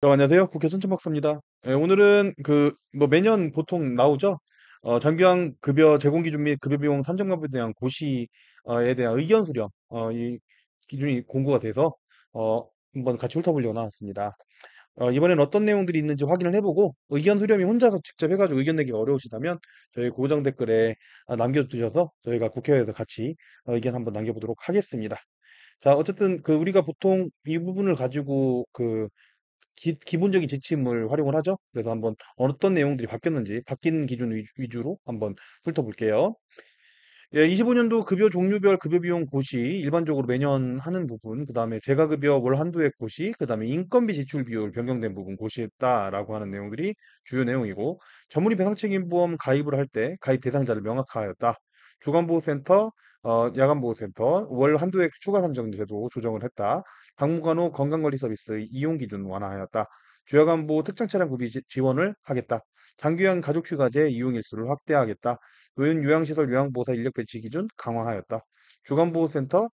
안녕하세요. 국회 손천 박사입니다. 예, 오늘은 매년 보통 나오죠. 장기한 급여 제공 기준 및 급여 비용 산정 방법에 대한 고시에 대한 의견 수렴, 이 기준이 공고가 돼서, 어, 한번 같이 훑어보려고 나왔습니다. 이번엔 어떤 내용들이 있는지 확인을 해보고, 의견 수렴이 혼자서 직접 해가지고 의견 내기가 어려우시다면, 저희 고정 댓글에 남겨주셔서 저희가 국회에서 같이 의견 한번 남겨보도록 하겠습니다. 자, 어쨌든 우리가 보통 이 부분을 가지고 기본적인 지침을 활용을 하죠. 그래서 한번 어떤 내용들이 바뀌었는지 바뀐 기준 위주로 한번 훑어볼게요. 예, 25년도 급여 종류별 급여 비용 고시 일반적으로 매년 하는 부분, 그 다음에 재가급여 월 한도액 고시, 그 다음에 인건비 지출 비율 변경된 부분 고시했다라고 하는 내용들이 주요 내용이고, 전문의 배상책임보험 가입을 할 때 가입 대상자를 명확하였다. 주간보호센터, 야간보호센터, 월 한도액 추가 산정 제도 조정을 했다. 방문간 후 건강관리 서비스 이용 기준 완화하였다. 주야간보호 특정 차량 구비 지원을 하겠다. 장기간 가족휴가제 이용 일수를 확대하겠다. 노인 요양시설 요양보호사 인력 배치 기준 강화하였다. 주간보호센터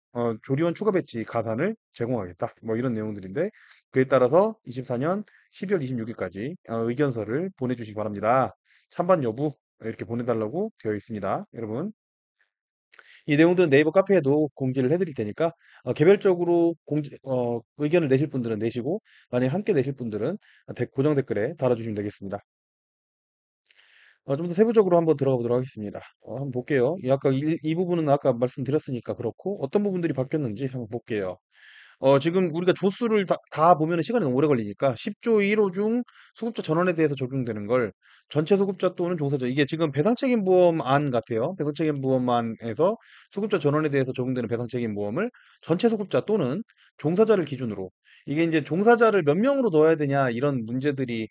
조리원 추가 배치 가산을 제공하겠다. 뭐 이런 내용들인데 그에 따라서 24년 12월 26일까지 의견서를 보내주시기 바랍니다. 찬반 여부 이렇게 보내달라고 되어 있습니다. 여러분 이 내용들은 네이버 카페에도 공지를 해드릴 테니까 개별적으로 의견을 내실 분들은 내시고 만약에 함께 내실 분들은 고정 댓글에 달아주시면 되겠습니다. 좀 더 세부적으로 한번 들어가 보도록 하겠습니다. 한번 볼게요. 이 부분은 아까 말씀드렸으니까 그렇고 어떤 부분들이 바뀌었는지 한번 볼게요. 지금 우리가 조수를 다 보면은 시간이 너무 오래 걸리니까 10조 1호 중 소급자 전원에 대해서 적용되는 걸 전체 소급자 또는 종사자 이게 지금 배상책임보험안 같아요. 배상책임보험안에서 소급자 전원에 대해서 적용되는 배상책임보험을 전체 소급자 또는 종사자를 기준으로 이게 이제 종사자를 몇 명으로 넣어야 되냐 이런 문제들이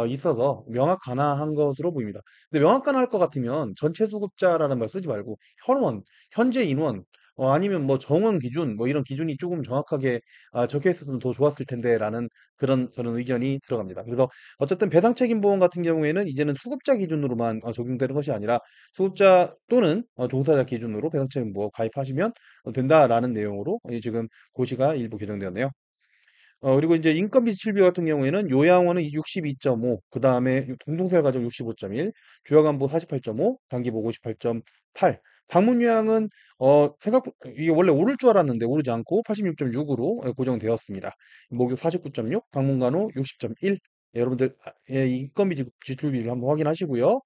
있어서 명확관화한 것으로 보입니다. 근데 명확관화할 것 같으면 전체 소급자라는 말 쓰지 말고 현원, 현재 인원 아니면 뭐 정원 기준, 뭐 이런 기준이 조금 정확하게 적혀 있었으면 더 좋았을 텐데라는 그런 저는 의견이 들어갑니다. 그래서 어쨌든 배상책임보험 같은 경우에는 이제는 수급자 기준으로만 적용되는 것이 아니라 수급자 또는 종사자 기준으로 배상책임보험 가입하시면 된다라는 내용으로 지금 고시가 일부 개정되었네요. 그리고 이제 인건비 지출비 같은 경우에는 요양원은 62.5, 그 다음에 공동생활 가정 65.1, 주야간보 48.5, 단기보 58.8. 방문 요양은 이게 원래 오를 줄 알았는데 오르지 않고 86.6으로 고정되었습니다. 목욕 49.6, 방문간호 60.1. 여러분들 예, 인건비 지출비를 한번 확인하시고요.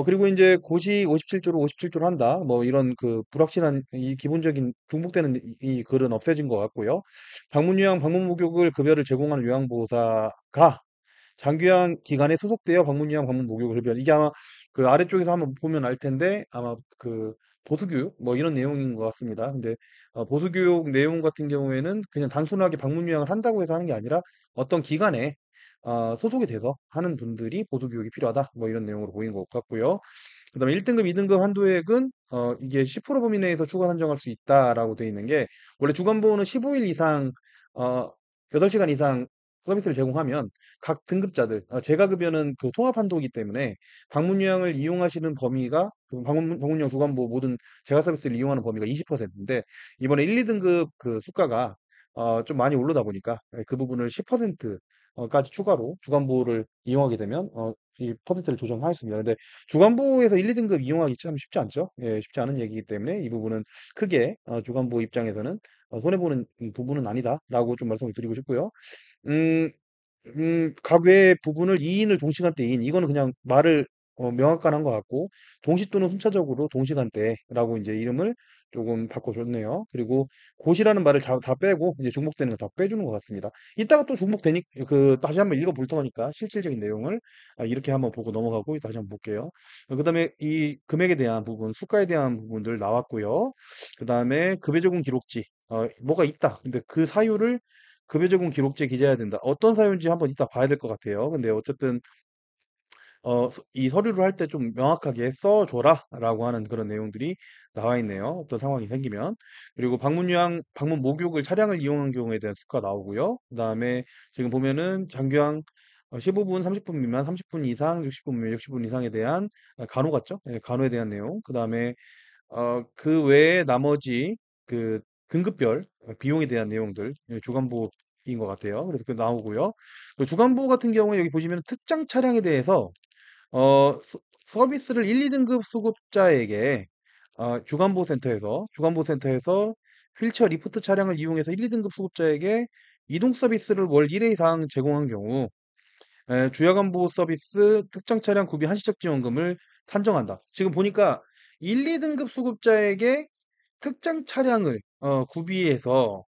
그리고 이제 고시 57조로 57조로 한다. 뭐 이런 불확실한 이 기본적인 중복되는 이 글은 없어진 것 같고요. 방문 요양, 방문 목욕을 급여를 제공하는 요양보호사가 장기요양 기관에 소속되어 방문 요양, 방문 목욕을 흡연. 이게 아마 아래쪽에서 한번 보면 알 텐데 아마 보수교육 뭐 이런 내용인 것 같습니다. 근데 보수교육 내용 같은 경우에는 그냥 단순하게 방문 요양을 한다고 해서 하는 게 아니라 어떤 기관에 소속이 돼서 하는 분들이 보수교육이 필요하다. 뭐 이런 내용으로 보인 것 같고요. 그다음에 1등급, 2등급 한도액은 이게 10% 범위 내에서 추가 산정할 수 있다라고 되어 있는 게 원래 주간보호는 15일 이상 8시간 이상 서비스를 제공하면 각 등급자들 재가급여는 통합 한도이기 때문에 방문 요양을 이용하시는 범위가 방문 요양 주간보호 모든 재가 서비스를 이용하는 범위가 20%인데 이번에 1, 2등급 수가가 좀 많이 오르다 보니까 그 부분을 10% 까지 추가로 주간보호를 이용하게 되면 이 퍼센트를 조정하였습니다. 근데 주간보호에서 1, 2등급 이용하기 참 쉽지 않죠. 예, 쉽지 않은 얘기이기 때문에 이 부분은 크게 주간보호 입장에서는 손해보는 부분은 아니다라고 좀 말씀을 드리고 싶고요. 음, 각 외의 부분을 2인을 동시간대 2인 이거는 그냥 말을 명확한 것 같고 동시 또는 순차적으로 동시간대라고 이제 이름을 조금 바꿔줬네요. 그리고 고시라는 말을 다 빼고 이제 중복되는 거 다 빼주는 것 같습니다. 이따가 또 중복되니 다시 한번 읽어볼 테니까 실질적인 내용을 이렇게 한번 보고 넘어가고 다시 한번 볼게요. 그다음에 이 금액에 대한 부분, 수가에 대한 부분들 나왔고요. 그다음에 급여 제공 기록지 뭐가 있다. 근데 그 사유를 급여 제공 기록지에 기재해야 된다. 어떤 사유인지 한번 이따 봐야 될 것 같아요. 근데 어쨌든 이 서류를 할 때 좀 명확하게 써줘라라고 하는 그런 내용들이 나와 있네요. 어떤 상황이 생기면. 그리고 방문 목욕을 차량을 이용한 경우에 대한 수가 나오고요. 그다음에 지금 보면은 장기왕 15분, 30분 미만, 30분 이상, 60분 미만, 60분 이상에 대한 간호 같죠? 예, 간호에 대한 내용. 그다음에 그 외에 나머지 등급별 비용에 대한 내용들, 예, 주간보호 것 같아요. 그래서 그 나오고요. 그 주간보호 같은 경우에 여기 보시면 특정 차량에 대해서 서비스를 1, 2등급 수급자에게 주간보호센터에서 휠체어 리프트 차량을 이용해서 1, 2등급 수급자에게 이동 서비스를 월 1회 이상 제공한 경우 주야간 보호 서비스 특정 차량 구비 한시적 지원금을 산정한다. 지금 보니까 1, 2등급 수급자에게 특정 차량을 구비해서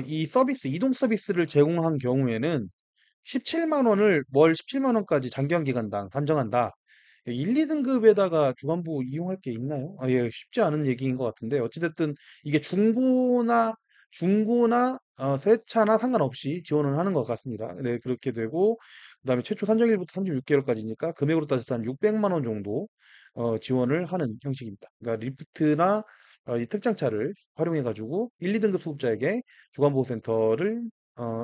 이 서비스 이동 서비스를 제공한 경우에는 17만 원을 월 17만 원까지 장기간 기간당 산정한다. 1, 2등급에다가 주간보호 이용할 게 있나요? 예, 쉽지 않은 얘기인 것 같은데 어찌됐든 이게 중고나 새 차나 상관없이 지원을 하는 것 같습니다. 네, 그렇게 되고 그다음에 최초 산정일부터 36개월까지니까 금액으로 따져서 한 600만 원 정도 지원을 하는 형식입니다. 그러니까 리프트나 이 특장차를 활용해 가지고 1, 2등급 수급자에게 주간보호센터를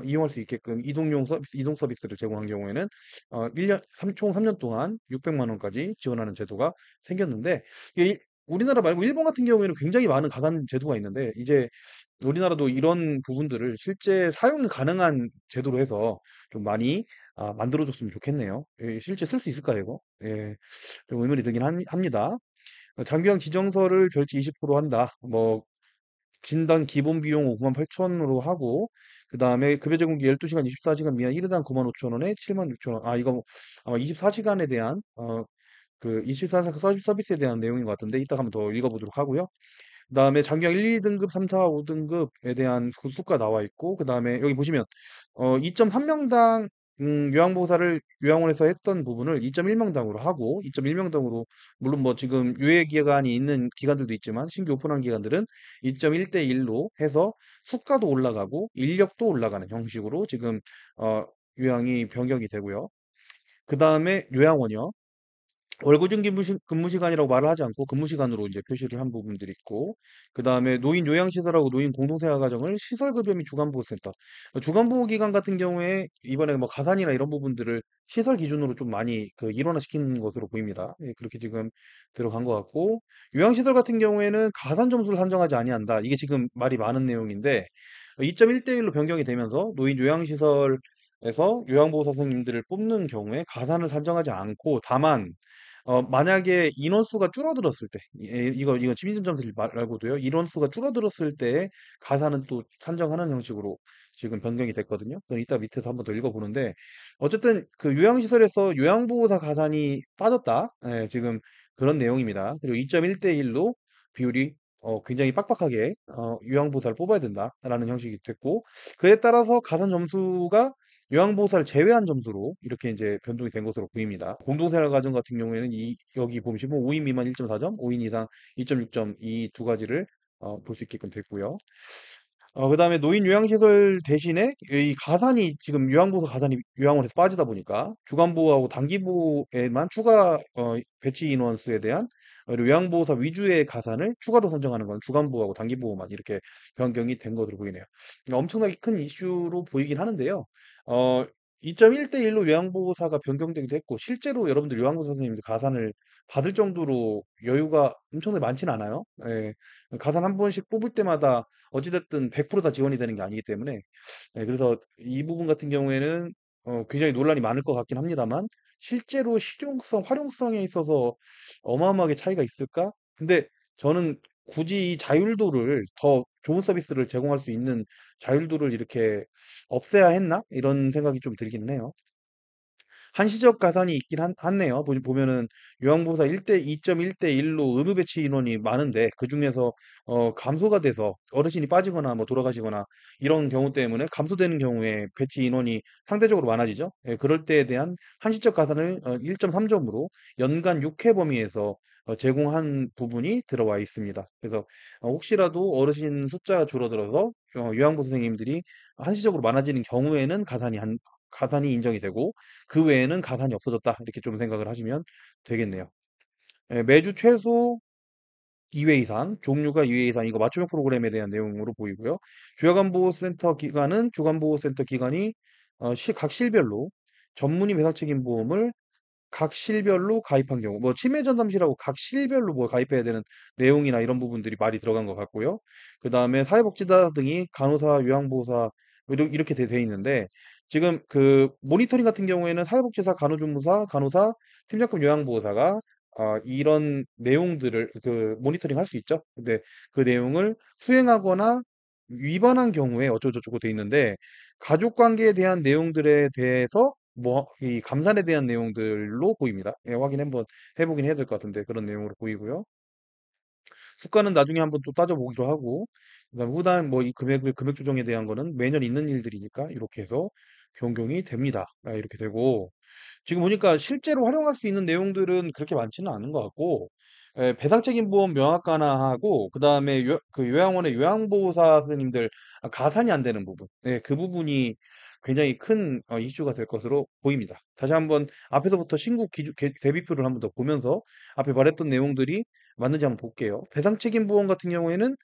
이용할 수 있게끔 이동 서비스를 제공한 경우에는 총 3년 동안 600만 원까지 지원하는 제도가 생겼는데 이게 우리나라 말고 일본 같은 경우에는 굉장히 많은 가산 제도가 있는데 이제 우리나라도 이런 부분들을 실제 사용 가능한 제도로 해서 좀 많이 만들어줬으면 좋겠네요. 예, 실제 쓸 수 있을까요, 이거? 예, 좀 의문이 들긴 합니다. 장비형 지정서를 별지 20% 한다. 뭐 진단 기본 비용 5만 8천으로 하고 그다음에 급여 제공기 12시간 24시간 미만 1회당 9만 5천 원에 7만 6천 원. 이거 아마 24시간에 대한 그 24시간 서비스에 대한 내용인 것 같은데 이따가 한번 더 읽어보도록 하고요. 그다음에 장기형 1, 2등급, 3, 4, 5등급에 대한 그 수가 나와 있고 그다음에 여기 보시면 2.3명당 요양보호사를 요양원에서 했던 부분을 2.1명당으로 하고 2.1명당으로 물론 뭐 지금 유예 기간이 있는 기관들도 있지만 신규 오픈한 기관들은 2.1대 1로 해서 수가도 올라가고 인력도 올라가는 형식으로 지금 요양이 변경이 되고요. 그다음에 요양원이요. 월고정 근무 시간이라고 말을 하지 않고 근무 시간으로 이제 표시를 한 부분들이 있고, 그 다음에 노인 요양시설하고 노인 공동생활가정을 시설급여 및 주간보호센터. 주간보호기관 같은 경우에 이번에 뭐 가산이나 이런 부분들을 시설 기준으로 좀 많이 그 일원화시킨 것으로 보입니다. 예, 그렇게 지금 들어간 것 같고, 요양시설 같은 경우에는 가산 점수를 산정하지 아니한다. 이게 지금 말이 많은 내용인데, 2.1대 1로 변경이 되면서 노인 요양시설에서 요양보호 선생님들을 뽑는 경우에 가산을 산정하지 않고 다만 만약에 인원수가 줄어들었을 때, 이거 심리전점들 말고도요, 인원수가 줄어들었을 때 가사는 또 산정하는 형식으로 지금 변경이 됐거든요. 그건 이따 밑에서 한번 더 읽어보는데, 어쨌든 그 요양시설에서 요양보호사 가산이 빠졌다. 예, 지금 그런 내용입니다. 그리고 2.1대 1로 비율이 굉장히 빡빡하게 요양보호사를 뽑아야 된다라는 형식이 됐고, 그에 따라서 가산 점수가 요양보호사를 제외한 점수로 이렇게 이제 변동이 된 것으로 보입니다. 공동생활 가정 같은 경우에는 여기 보시면 5인 미만 1.4점, 5인 이상 2.6점 이 두 가지를 볼 수 있게끔 됐고요. 그다음에 노인 요양시설 대신에 이 가산이 지금 요양보호사 가산이 요양원에서 빠지다 보니까 주간보호하고 단기보호에만 추가 배치 인원수에 대한 그리고 요양보호사 위주의 가산을 추가로 선정하는 건 주간보호하고 단기보호만 이렇게 변경이 된 것으로 보이네요. 엄청나게 큰 이슈로 보이긴 하는데요. 2.1대 1로 요양보호사가 변경되기도 했고 실제로 여러분들 요양보호사 선생님들 가산을 받을 정도로 여유가 엄청나게 많지는 않아요. 예, 가산 한 번씩 뽑을 때마다 어찌됐든 100%다 지원이 되는 게 아니기 때문에 그래서 이 부분 같은 경우에는 굉장히 논란이 많을 것 같긴 합니다만 실제로 실용성, 활용성에 있어서 어마어마하게 차이가 있을까? 근데 저는 굳이 이 자율도를 더 좋은 서비스를 제공할 수 있는 자율도를 이렇게 없애야 했나? 이런 생각이 좀 들긴 해요. 한시적 가산이 있긴 네요 보면은 요양보호사 2.1대 1로 의무 배치 인원이 많은데 그중에서 감소가 돼서 어르신이 빠지거나 뭐 돌아가시거나 이런 경우 때문에 감소되는 경우에 배치 인원이 상대적으로 많아지죠. 예, 그럴 때에 대한 한시적 가산을 1.3점으로 연간 6회 범위에서 제공한 부분이 들어와 있습니다. 그래서 혹시라도 어르신 숫자가 줄어들어서 요양보 선생님들이 한시적으로 많아지는 경우에는 가산이 인정이 되고 그 외에는 가산이 없어졌다. 이렇게 좀 생각을 하시면 되겠네요. 예, 매주 최소 2회 이상, 종류가 2회 이상, 이거 맞춤형 프로그램에 대한 내용으로 보이고요. 주야간보호센터 기간은 주간보호센터 기관이 각 실별로 전문의 배상 책임 보험을 각 실별로 가입한 경우, 뭐 치매 전담실하고 각 실별로 뭐 가입해야 되는 내용이나 이런 부분들이 많이 들어간 것 같고요. 그 다음에 사회복지사 등이 간호사, 요양보호사 이렇게 돼 있는데 지금 그 모니터링 같은 경우에는 사회복지사, 간호조무사, 간호사, 팀장급 요양보호사가 이런 내용들을 그 모니터링 할 수 있죠. 근데 그 내용을 수행하거나 위반한 경우에 어쩌고저쩌고 돼 있는데 가족 관계에 대한 내용들에 대해서 뭐 이 감산에 대한 내용들로 보입니다. 예, 확인 한번 해보긴 해야 될 것 같은데 그런 내용으로 보이고요. 수가는 나중에 한번 또 따져보기로 하고, 그다음 후단 뭐 이 금액 조정에 대한 거는 매년 있는 일들이니까 이렇게 해서 변경이 됩니다. 이렇게 되고, 지금 보니까 실제로 활용할 수 있는 내용들은 그렇게 많지는 않은 것 같고, 배상책임보험 명확관화하고, 그 다음에 그 요양원의 요양보호사 선생님들 가산이 안 되는 부분, 그 부분이 굉장히 큰 이슈가 될 것으로 보입니다. 다시 한번 앞에서부터 신고 대비표를 한번 더 보면서 앞에 말했던 내용들이 맞는지 한번 볼게요. 배상책임보험 같은 경우에는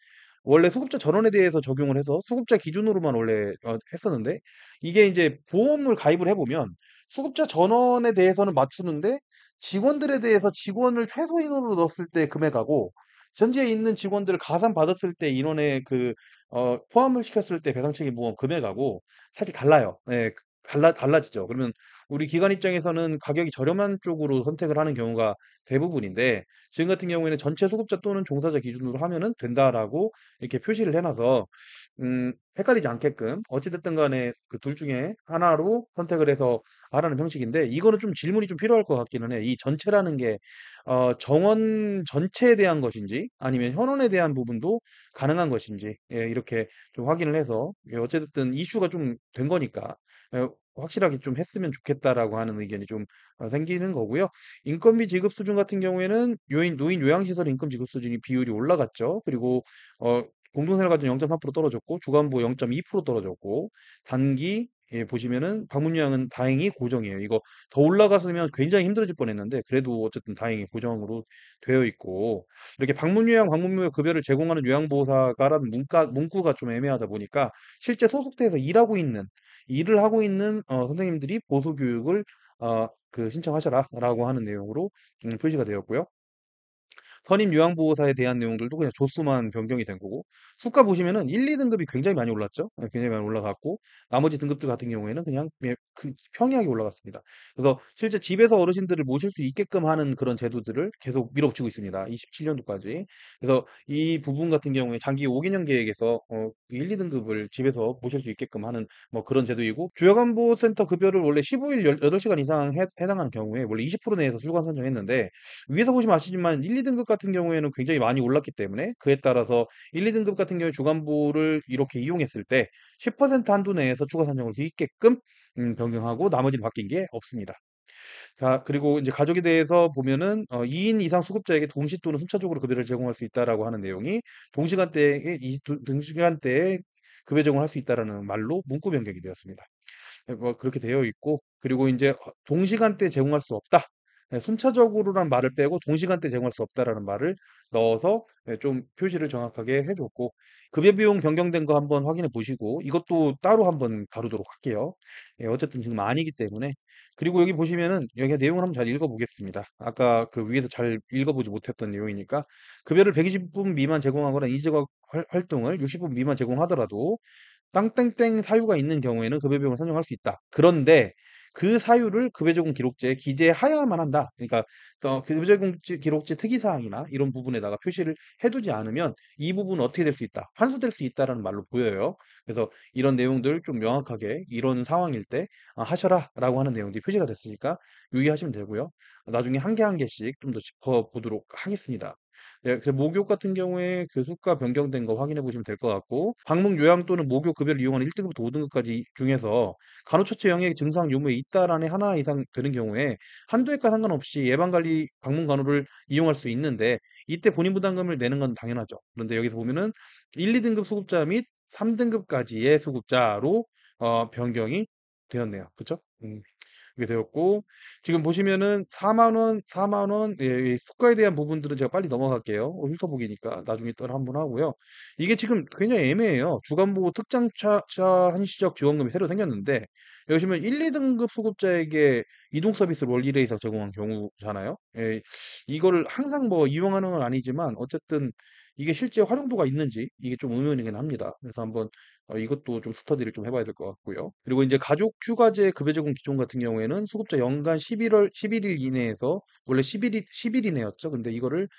원래 수급자 전원에 대해서 적용을 해서 수급자 기준으로만 원래 했었는데 이게 이제 보험을 가입을 해보면 수급자 전원에 대해서는 맞추는데 직원들에 대해서 직원을 최소 인원으로 넣었을 때 금액하고 현지에 있는 직원들을 가산 받았을 때 인원에 그 포함을 시켰을 때 배상책임보험 금액하고 사실 달라요. 네, 달라지죠. 그러면 우리 기관 입장에서는 가격이 저렴한 쪽으로 선택을 하는 경우가 대부분인데 지금 같은 경우에는 전체 수급자 또는 종사자 기준으로 하면은 된다라고 이렇게 표시를 해놔서 헷갈리지 않게끔 어찌됐든 간에 그 둘 중에 하나로 선택을 해서 하라는 형식인데 이거는 좀 질문이 좀 필요할 것 같기는 해. 이 전체라는 게 정원 전체에 대한 것인지 아니면 현원에 대한 부분도 가능한 것인지 이렇게 좀 확인을 해서 어찌됐든 이슈가 좀 된 거니까 확실하게 좀 했으면 좋겠다라고 하는 의견이 좀 생기는 거고요. 인건비 지급 수준 같은 경우에는 노인 요양시설 인건 지급 수준이 비율이 올라갔죠. 그리고 어, 공동생활과정 0.3% 떨어졌고 주간부 0.2% 떨어졌고 단기 보시면은 방문 요양은 다행히 고정이에요. 이거 더 올라갔으면 굉장히 힘들어질 뻔했는데 그래도 어쨌든 다행히 고정으로 되어 있고 이렇게 방문 요양, 방문 요양 급여를 제공하는 요양보호사가라는 문구가 좀 애매하다 보니까 실제 소속돼서 일을 하고 있는 선생님들이 보수 교육을 그 신청하셔라라고 하는 내용으로 표시가 되었고요. 선임 요양보호사에 대한 내용들도 그냥 조수만 변경이 된 거고 수가 보시면은 1, 2등급이 굉장히 많이 올랐죠. 굉장히 많이 올라갔고 나머지 등급들 같은 경우에는 그냥 그 평이하게 올라갔습니다. 그래서 실제 집에서 어르신들을 모실 수 있게끔 하는 그런 제도들을 계속 밀어붙이고 있습니다. 27년도까지. 그래서 이 부분 같은 경우에 장기 5개년 계획에서 1, 2등급을 집에서 모실 수 있게끔 하는 뭐 그런 제도이고 주요간보센터 급여를 원래 15일 8시간 이상 해당하는 경우에 원래 20% 내에서 출관 선정했는데 위에서 보시면 아시지만 1, 2등급 같은 경우에는 굉장히 많이 올랐기 때문에 그에 따라서 1, 2등급 같은 경우에 주간부를 이렇게 이용했을 때 10% 한도 내에서 추가 산정을 수 있게끔 변경하고 나머지는 바뀐 게 없습니다. 자, 그리고 이제 가족에 대해서 보면은 2인 이상 수급자에게 동시 또는 순차적으로 급여를 제공할 수 있다라고 하는 내용이 동시간대에 급여 제공할 수 있다라는 말로 문구 변경이 되었습니다. 뭐 그렇게 되어 있고 그리고 이제 동시간대 제공할 수 없다. 순차적으로란 말을 빼고 동시간대 제공할 수 없다라는 말을 넣어서 좀 표시를 정확하게 해줬고 급여 비용 변경된 거 한번 확인해 보시고 이것도 따로 한번 다루도록 할게요. 어쨌든 지금 아니기 때문에 그리고 여기 보시면은 여기 내용을 한번 잘 읽어보겠습니다. 아까 그 위에서 잘 읽어보지 못했던 내용이니까 급여를 120분 미만 제공하거나 이직업 활동을 60분 미만 제공하더라도 땅땡땡 사유가 있는 경우에는 급여 비용을 산정할 수 있다. 그런데 그 사유를 급여 제공 기록지에 기재하여야만 한다. 그러니까 급여 제공 기록지 특이 사항이나 이런 부분에다가 표시를 해두지 않으면 이 부분은 어떻게 될 수 있다. 환수될 수 있다라는 말로 보여요. 그래서 이런 내용들 좀 명확하게 이런 상황일 때 하셔라라고 하는 내용들이 표시가 됐으니까 유의하시면 되고요. 나중에 한 개 한 개씩 좀 더 짚어보도록 하겠습니다. 네, 그래서 목욕 같은 경우에 교수가 변경된 거 확인해 보시면 될 것 같고 방문 요양 또는 목욕 급여를 이용하는 1등급부터 5등급까지 중에서 간호처치 영역의 증상 유무에 잇따라 안에 하나 이상 되는 경우에 한두 해과 상관없이 예방관리 방문 간호를 이용할 수 있는데 이때 본인 부담금을 내는 건 당연하죠. 그런데 여기서 보면은 1, 2등급 수급자 및 3등급까지의 수급자로 변경이 되었네요. 그렇죠? 이게 되었고, 지금 보시면은 4만 원, 4만 원, 예, 이 수가에 대한 부분들은 제가 빨리 넘어갈게요. 훑어보기니까 나중에 또 한번 하고요. 이게 지금 굉장히 애매해요. 주간보호 특장차 한시적 지원금이 새로 생겼는데, 여기 보시면 1, 2등급 수급자에게 이동 서비스를 월 1회 이상 제공한 경우잖아요. 예, 이거를 항상 뭐 이용하는 건 아니지만, 어쨌든 이게 실제 활용도가 있는지 이게 좀 의문이긴 합니다. 그래서 한번 이것도 좀 스터디를 좀 해봐야 될 것 같고요. 그리고 이제 가족 휴가제 급여 제공 기존 같은 경우에는 수급자 연간 11일 이내에서 원래 10일이네였죠. 근데 이거를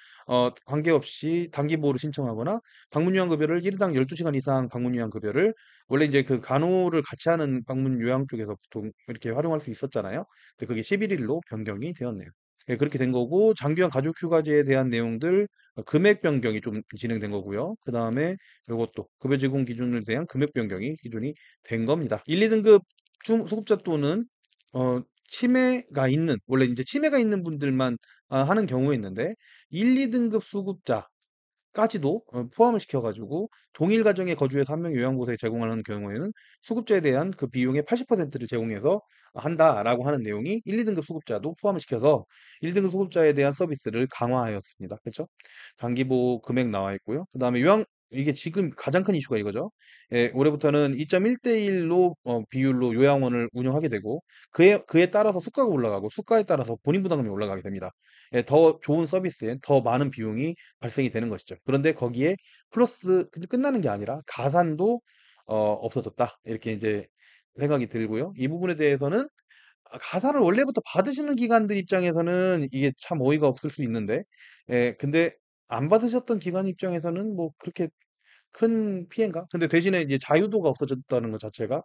관계없이 단기 보호를 신청하거나 방문 요양 급여를 일당 12시간 이상 방문 요양 급여를 원래 이제 그 간호를 같이 하는 방문 요양 쪽에서 보통 이렇게 활용할 수 있었잖아요. 근데 그게 11일로 변경이 되었네요. 예, 그렇게 된 거고 장기간 가족 휴가제에 대한 내용들 금액 변경이 좀 진행된 거고요. 그 다음에 이것도 급여 제공 기준에 대한 금액 변경이 기준이 된 겁니다. 1, 2등급 수급자 또는 치매가 있는 원래 이제 치매가 있는 분들만 하는 경우에 있는데 1, 2등급 수급자 까지도 포함을 시켜가지고 동일 가정에 거주해서 한 명의 요양보호사에 제공하는 경우에는 수급자에 대한 그 비용의 80%를 제공해서 한다라고 하는 내용이 1, 2등급 수급자도 포함을 시켜서 1등급 수급자에 대한 서비스를 강화하였습니다. 그렇죠? 단기보호 금액 나와 있고요. 그 다음에 요양 이게 지금 가장 큰 이슈가 이거죠. 예, 올해부터는 2.1대1로 비율로 요양원을 운영하게 되고 그에 따라서 수가가 올라가고 수가에 따라서 본인 부담금이 올라가게 됩니다. 예, 더 좋은 서비스에 더 많은 비용이 발생이 되는 것이죠. 그런데 거기에 플러스 끝나는 게 아니라 가산도 없어졌다. 이렇게 이제 생각이 들고요. 이 부분에 대해서는 가산을 원래부터 받으시는 기관들 입장에서는 이게 참 어이가 없을 수 있는데, 근데 안 받으셨던 기관 입장에서는 뭐 그렇게 큰 피해인가? 근데 대신에 이제 자유도가 없어졌다는 것 자체가,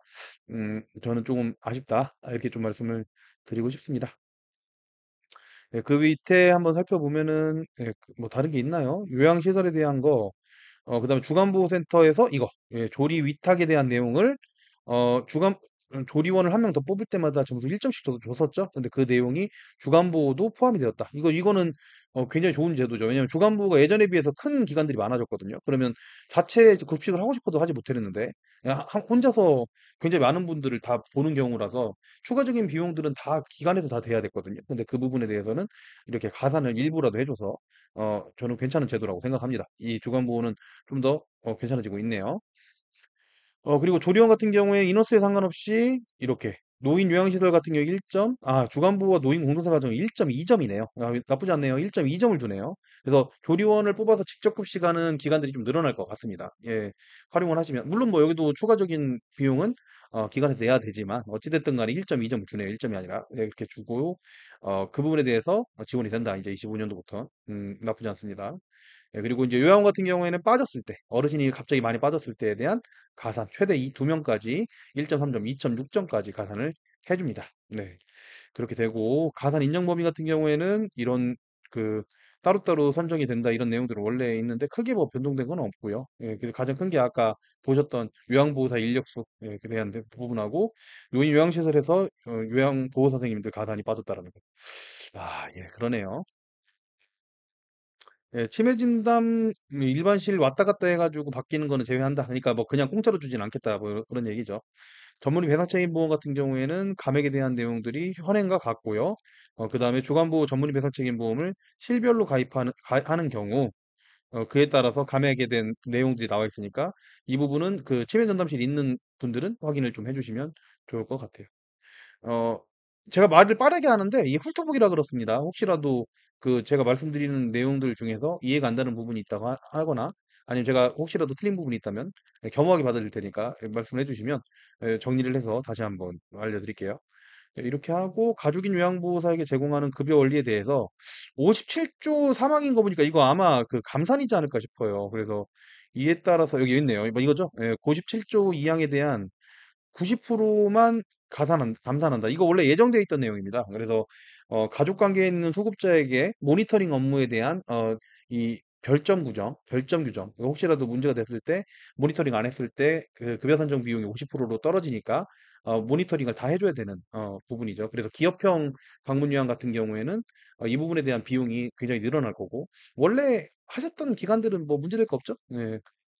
저는 조금 아쉽다. 이렇게 좀 말씀을 드리고 싶습니다. 예, 그 밑에 한번 살펴보면은 뭐 다른 게 있나요? 요양시설에 대한 거, 그다음에 주간보호센터에서 이거 조리 위탁에 대한 내용을 주간 조리원을 한 명 더 뽑을 때마다 점수 1점씩 줬었죠. 근데 그 내용이 주간보호도 포함이 되었다. 이거는 굉장히 좋은 제도죠. 왜냐하면 주간보호가 예전에 비해서 큰 기관들이 많아졌거든요. 그러면 자체 이제 급식을 하고 싶어도 하지 못했는데 그냥 혼자서 굉장히 많은 분들을 다 보는 경우라서 추가적인 비용들은 다 기관에서 다 돼야 됐거든요. 근데 그 부분에 대해서는 이렇게 가산을 일부라도 해줘서 저는 괜찮은 제도라고 생각합니다. 이 주간보호는 좀 더 괜찮아지고 있네요. 그리고 조리원 같은 경우에 인원수에 상관없이 이렇게 노인 요양시설 같은 경우 1점, 주간부와 노인 공동사 가정 1.2점이네요. 나쁘지 않네요. 1.2점을 주네요. 그래서 조리원을 뽑아서 직접 급식하는 기관들이 좀 늘어날 것 같습니다. 예, 활용을 하시면 물론 뭐 여기도 추가적인 비용은 기관에서 내야 되지만 어찌됐든 간에 1.2점을 주네요. 1점이 아니라 이렇게 주고 그 부분에 대해서 지원이 된다. 이제 25년도부터 나쁘지 않습니다. 예, 그리고 이제 요양원 같은 경우에는 빠졌을 때, 어르신이 갑자기 많이 빠졌을 때에 대한 가산, 최대 이 두 명까지 1.3점, 2.6점까지 가산을 해줍니다. 네. 그렇게 되고, 가산 인정 범위 같은 경우에는 이런 그 따로따로 선정이 된다 이런 내용들은 원래 있는데 크게 뭐 변동된 건 없고요. 예, 그래서 가장 큰 게 아까 보셨던 요양보호사 인력수 에 대한 부분하고 노인 요양시설에서 요양보호사 선생님들 가산이 빠졌다라는 거. 예, 그러네요. 예, 치매 진담 일반실 왔다 갔다 해가지고 바뀌는 거는 제외한다. 그러니까 뭐 그냥 공짜로 주진 않겠다. 뭐 그런 얘기죠. 전문의 배상책임 보험 같은 경우에는 감액에 대한 내용들이 현행과 같고요. 그다음에 주간보호 전문의 배상책임 보험을 실별로 하는 경우 그에 따라서 감액에 대한 내용들이 나와 있으니까 이 부분은 그 치매 전담실 있는 분들은 확인을 좀 해주시면 좋을 것 같아요. 어, 제가 말을 빠르게 하는데 이 훑어보기라 그렇습니다. 혹시라도 그 제가 말씀드리는 내용들 중에서 이해가 안 되는 부분이 있다고 하거나 아니면 제가 혹시라도 틀린 부분이 있다면 겸허하게 받아들일 테니까 말씀을 해주시면 정리를 해서 다시 한번 알려드릴게요. 이렇게 하고 가족인 요양보호사에게 제공하는 급여 원리에 대해서 57조 사망인 거 보니까 이거 아마 그 감산이지 않을까 싶어요. 그래서 이에 따라서 여기 있네요. 뭐 이거죠? 57조 이항에 대한 90%만 감산한다. 이거 원래 예정되어 있던 내용입니다. 그래서 가족 관계에 있는 소급자에게 모니터링 업무에 대한 이 별점 규정. 혹시라도 문제가 됐을 때 모니터링 안 했을 때 그 급여 산정 비용이 50%로 떨어지니까 모니터링을 다 해줘야 되는 부분이죠. 그래서 기업형 방문 요양 같은 경우에는 이 부분에 대한 비용이 굉장히 늘어날 거고 원래 하셨던 기관들은 뭐 문제될 거 없죠? 네,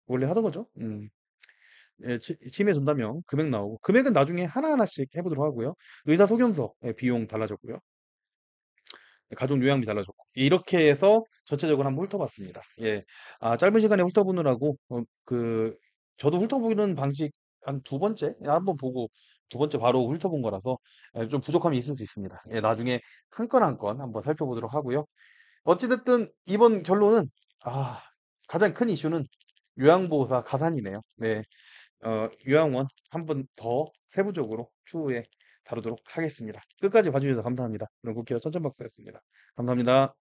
원래 하던 거죠. 예, 치매 전담형 금액 나오고 금액은 나중에 하나하나씩 해보도록 하고요. 의사소견서 비용 달라졌고요. 가족 요양비 달라졌고 이렇게 해서 전체적으로 한번 훑어봤습니다. 예, 짧은 시간에 훑어보느라고 저도 훑어보는 방식 한 두 번째 한번 보고 두 번째 바로 훑어본 거라서 좀 부족함이 있을 수 있습니다. 예, 나중에 한 건 한 건 한번 살펴보도록 하고요. 어찌됐든 이번 결론은 아, 가장 큰 이슈는 요양보호사 가산이네요. 네, 요양원 한 번 더 세부적으로 추후에 다루도록 하겠습니다. 끝까지 봐주셔서 감사합니다. 그럼 국회의원 천천박사였습니다. 감사합니다.